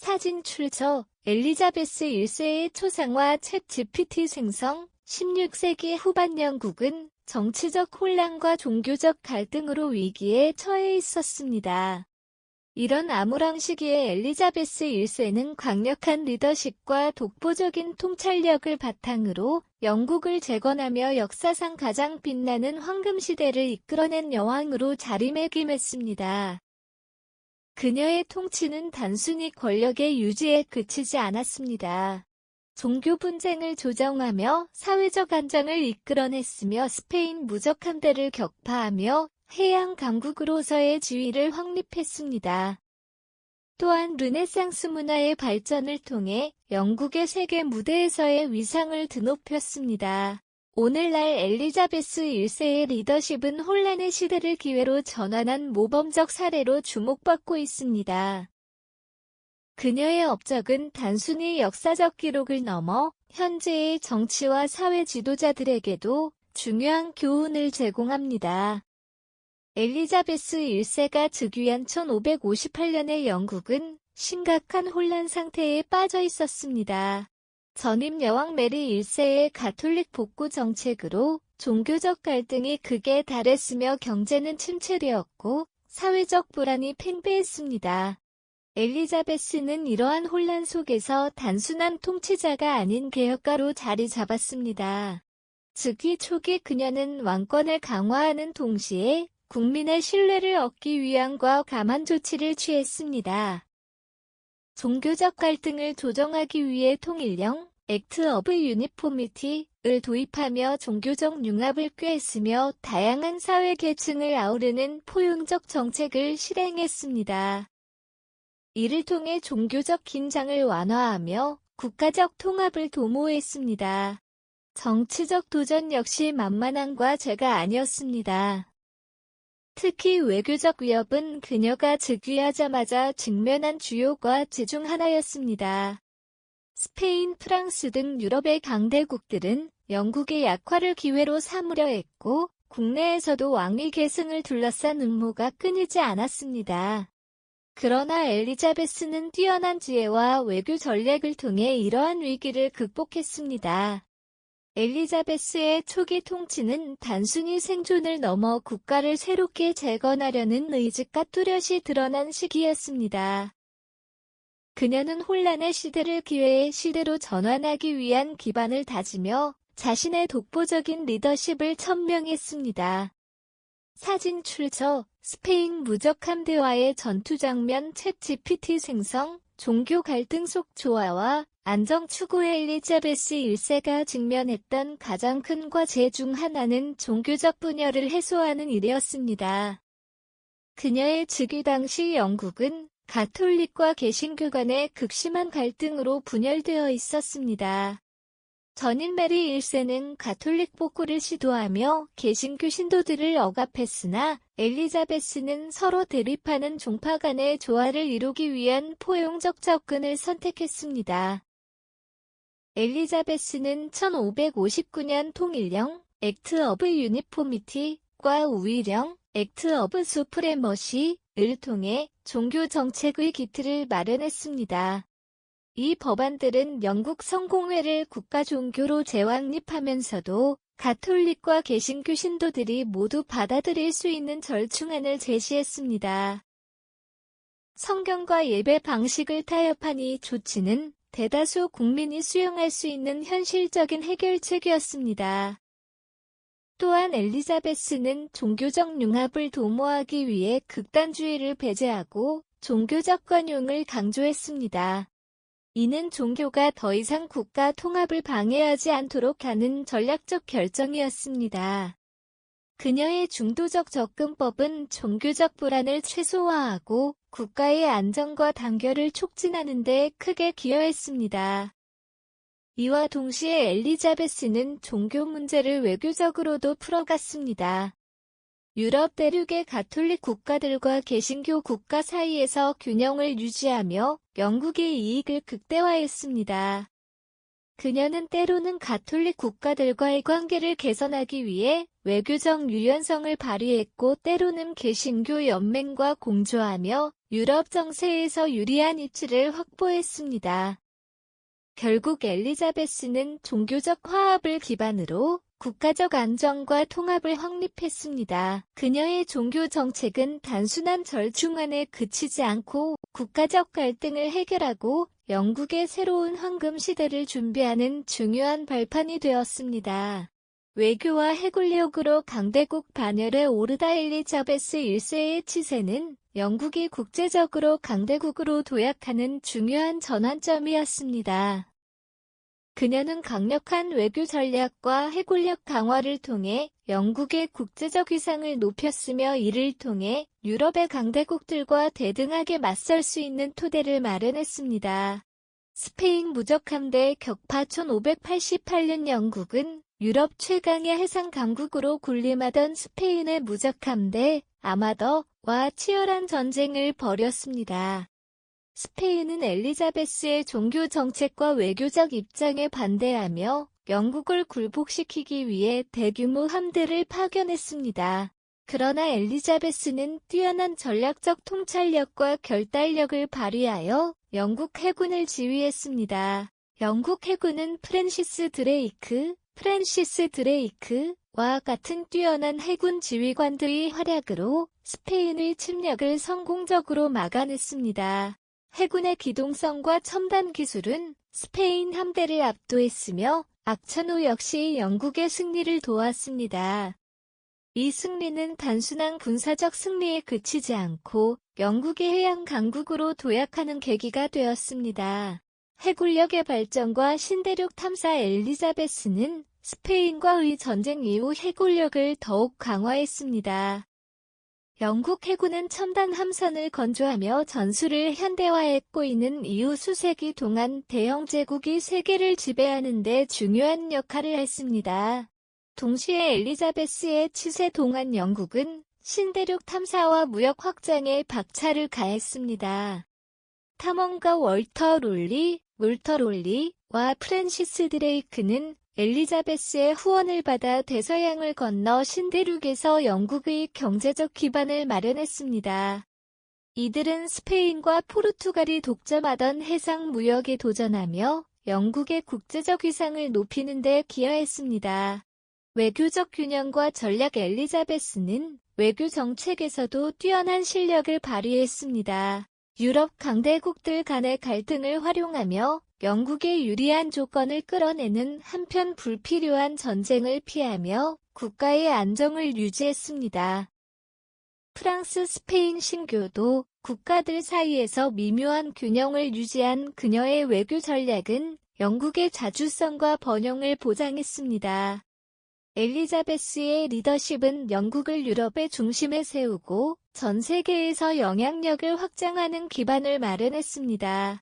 사진 출처 엘리자베스 1세의 초상화 챗 GPT 생성 16세기 후반 영국은 정치적 혼란과 종교적 갈등으로 위기에 처해 있었습니다. 이런 암울한 시기에 엘리자베스 1세는 강력한 리더십과 독보적인 통찰력을 바탕으로 영국을 재건하며 역사상 가장 빛나는 황금시대를 이끌어낸 여왕으로 자리매김했습니다. 그녀의 통치는 단순히 권력의 유지에 그치지 않았습니다. 종교 분쟁을 조정하며 사회적 안정을 이끌어냈으며 스페인 무적 함대를 격파하며 해양 강국으로서의 지위를 확립했습니다. 또한 르네상스 문화의 발전을 통해 영국의 세계 무대에서의 위상을 드높였습니다. 오늘날 엘리자베스 1세의 리더십은 혼란의 시대를 기회로 전환한 모범적 사례로 주목받고 있습니다. 그녀의 업적은 단순히 역사적 기록을 넘어 현재의 정치와 사회 지도자들에게도 중요한 교훈을 제공합니다. 엘리자베스 1세가 즉위한 1558년의 영국은 심각한 혼란 상태에 빠져 있었습니다. 전임 여왕 메리 1세의 가톨릭 복구 정책으로 종교적 갈등이 극에 달했으며 경제는 침체되었고 사회적 불안이 팽배했습니다. 엘리자베스는 이러한 혼란 속에서 단순한 통치자가 아닌 개혁가로 자리 잡았습니다. 즉위 초기 그녀는 왕권을 강화하는 동시에 국민의 신뢰를 얻기 위한 과감한 조치를 취했습니다. 종교적 갈등을 조정하기 위해 통일령, 액트 오브 유니포미티를 도입하며 종교적 융합을 꾀했으며 다양한 사회 계층을 아우르는 포용적 정책을 실행했습니다. 이를 통해 종교적 긴장을 완화하며 국가적 통합을 도모했습니다. 정치적 도전 역시 만만한 과제가 아니었습니다. 특히 외교적 위협은 그녀가 즉위하자마자 직면한 주요 과제 중 하나였습니다. 스페인, 프랑스 등 유럽의 강대국들은 영국의 약화를 기회로 삼으려 했고 국내에서도 왕위 계승을 둘러싼 음모가 끊이지 않았습니다. 그러나 엘리자베스는 뛰어난 지혜와 외교 전략을 통해 이러한 위기를 극복했습니다. 엘리자베스의 초기 통치는 단순히 생존을 넘어 국가를 새롭게 재건하려는 의지가 뚜렷이 드러난 시기였습니다. 그녀는 혼란의 시대를 기회의 시대로 전환하기 위한 기반을 다지며 자신의 독보적인 리더십을 천명했습니다. 사진 출처 스페인 무적 함대와의 전투 장면 챗 GPT 생성 종교 갈등 속 조화와 안정 추구의 엘리자베스 1세가 직면했던 가장 큰 과제 중 하나는 종교적 분열을 해소하는 일이었습니다. 그녀의 즉위 당시 영국은 가톨릭과 개신교 간의 극심한 갈등으로 분열되어 있었습니다. 전임 메리 1세는 가톨릭 복구를 시도하며 개신교 신도들을 억압했으나 엘리자베스는 서로 대립하는 종파 간의 조화를 이루기 위한 포용적 접근을 선택했습니다. 엘리자베스는 1559년 통일령, 액트 오브 유니포미티과 우위령, 액트 오브 수프레머시를 통해 종교 정책의 기틀을 마련했습니다. 이 법안들은 영국 성공회를 국가 종교로 재확립하면서도 가톨릭과 개신교 신도들이 모두 받아들일 수 있는 절충안을 제시했습니다. 성경과 예배 방식을 타협한 이 조치는 대다수 국민이 수용할 수 있는 현실적인 해결책이었습니다. 또한 엘리자베스는 종교적 융합을 도모하기 위해 극단주의를 배제하고 종교적 관용을 강조했습니다. 이는 종교가 더 이상 국가 통합을 방해하지 않도록 하는 전략적 결정이었습니다. 그녀의 중도적 접근법은 종교적 불안을 최소화하고 국가의 안정과 단결을 촉진하는 데 크게 기여했습니다. 이와 동시에 엘리자베스는 종교 문제를 외교적으로도 풀어갔습니다. 유럽 대륙의 가톨릭 국가들과 개신교 국가 사이에서 균형을 유지하며 영국의 이익을 극대화했습니다. 그녀는 때로는 가톨릭 국가들과의 관계를 개선하기 위해 외교적 유연성을 발휘했고 때로는 개신교 연맹과 공조하며 유럽 정세에서 유리한 입지를 확보했습니다. 결국 엘리자베스는 종교적 화합을 기반으로 국가적 안정과 통합을 확립했습니다. 그녀의 종교 정책은 단순한 절충안에 그치지 않고 국가적 갈등을 해결하고 영국의 새로운 황금 시대를 준비하는 중요한 발판이 되었습니다. 외교와 해군력으로 강대국 반열에 오르다 엘리자베스 1세의 치세는 영국이 국제적으로 강대국으로 도약하는 중요한 전환점이었습니다. 그녀는 강력한 외교 전략과 해군력 강화를 통해 영국의 국제적 위상을 높였으며 이를 통해 유럽의 강대국들과 대등하게 맞설 수 있는 토대를 마련했습니다. 스페인 무적함대 격파 1588년 영국은 유럽 최강의 해상 강국으로 군림하던 스페인의 무적함대 아마더와 치열한 전쟁을 벌였습니다. 스페인은 엘리자베스의 종교 정책과 외교적 입장에 반대하며 영국을 굴복시키기 위해 대규모 함대를 파견했습니다. 그러나 엘리자베스는 뛰어난 전략적 통찰력과 결단력을 발휘하여 영국 해군을 지휘했습니다. 영국 해군은 프랜시스 드레이크와 같은 뛰어난 해군 지휘관들의 활약으로 스페인의 침략을 성공적으로 막아냈습니다. 해군의 기동성과 첨단 기술은 스페인 함대를 압도했으며 악천후 역시 영국의 승리를 도왔습니다. 이 승리는 단순한 군사적 승리에 그치지 않고 영국의 해양 강국으로 도약하는 계기가 되었습니다. 해군력의 발전과 신대륙 탐사 엘리자베스는 스페인과의 전쟁 이후 해군력을 더욱 강화했습니다. 영국 해군은 첨단 함선을 건조하며 전술을 현대화했고 이는 이후 수세기 동안 대영 제국이 세계를 지배하는 데 중요한 역할을 했습니다. 동시에 엘리자베스의 치세 동안 영국은 신대륙 탐사와 무역 확장에 박차를 가했습니다. 탐험가 월터 롤리와 프랜시스 드레이크는 엘리자베스의 후원을 받아 대서양을 건너 신대륙에서 영국의 경제적 기반을 마련했습니다. 이들은 스페인과 포르투갈이 독점하던 해상 무역에 도전하며 영국의 국제적 위상을 높이는 데 기여했습니다. 외교적 균형과 전략 엘리자베스는 외교 정책에서도 뛰어난 실력을 발휘했습니다. 유럽 강대국들 간의 갈등을 활용하며 영국의 유리한 조건을 끌어내는 한편 불필요한 전쟁을 피하며 국가의 안정을 유지했습니다. 프랑스, 스페인 신교도 국가들 사이에서 미묘한 균형을 유지한 그녀의 외교 전략은 영국의 자주성과 번영을 보장했습니다. 엘리자베스의 리더십은 영국을 유럽의 중심에 세우고 전 세계에서 영향력을 확장하는 기반을 마련했습니다.